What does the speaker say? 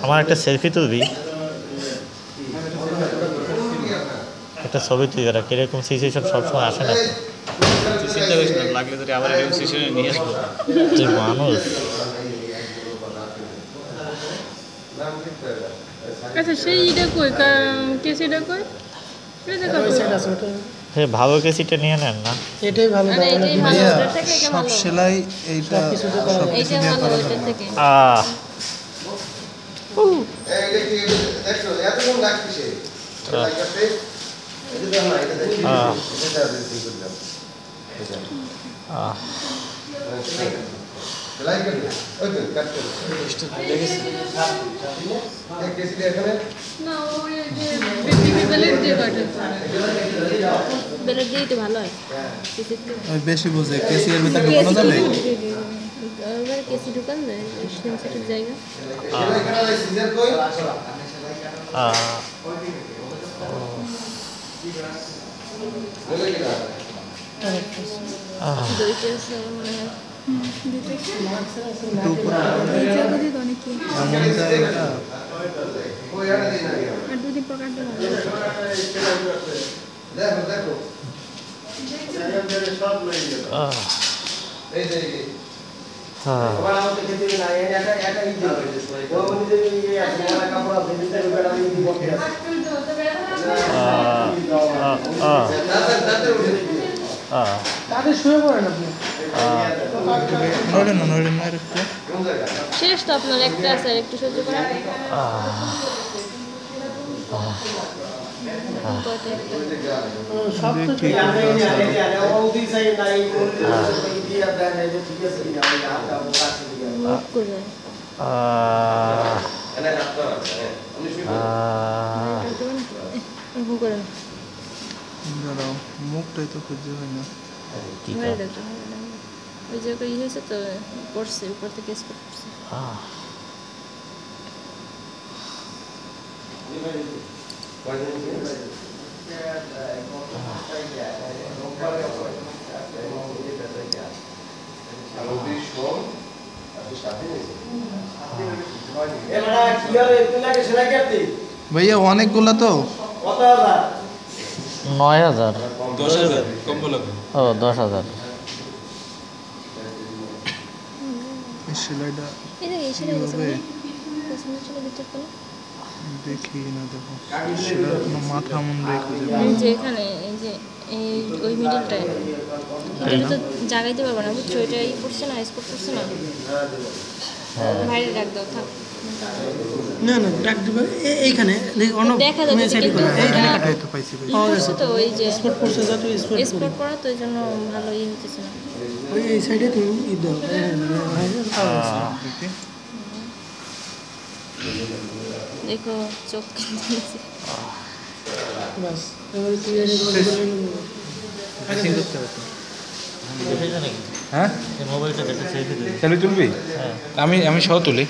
আমার একটা সেলফি তুলবি, একটা ছবি তুই ওরা কিরকম সিচুয়েশন সবসময় আসে না। চিন্তা করিস না, লাগলে তোর আবার এরকম সিচুয়েশনে নিয়ে আসবো। তুই মানুষ। আচ্ছা সেই এটা কই কেসিটা কই? হ্যাঁ ভালো কেসিটা নিয়ে নেন না। এটাই ভালো। এটাই ভালো, ওটার থেকে এটা সব ভালো। সেলাই এইটা সব কিছু এইটা দিয়ে ভালো করা ওটার যাবে। থেকে। না ওই যে বেবি বেলের দিয়ে কাটে। বেলের দিয়ে তো ভালো হয়। ওই বেশি বুঝে কেসি এর ভিতরে ঢোকানো যাবে। এবার কেসি ঢুকান দেয় সেন্সিটিভ জায়গা। দইটা আছে মনে হয়। আর দুদিন পর কাটতে হবে। শেষ তো আপনার একটা আছে আর একটু সহ্য করা। মুখটাই তো খুঁজে হয় না। ওই জায়গায় ইয়ে হয়েছে তো পড়ছে, উপর থেকে স্পট পড়ছে। ভাইয়া অনেকগুলা তো ৯,০০০। 10,000 কম বলো। ও ১০,০০০। সেলাইটা দেখি না, দেখো সেলাইয়ের কোনো মাথা মুন্ডাই খুঁজে পাই না। যে এখানে এই যে ওই মিডিলটায় এটা তো জাগাইতে পারবো না, বুঝছো? এটা ই পড়ছে না, স্পট পড়ছে না। বাইরে রাখ দাও, থাক। না না রাখ দিবে এইখানে দেখা যাচ্ছে কিন্তু এই তো পাইছি ভাই। পড়ছে তো ওই যে স্পট পড়ছে, যা তুই স্পট পড়া তো এই জন্য ভালো ই হতেছে না। ওই এই সাইডে তুমি ই দাও। দেখো চোখ কাঁদছে। বাস এবারে তুই হ্যাঁ মোবাইলটা দেখে সেলফি তুলবি। আমি সহ তুলি।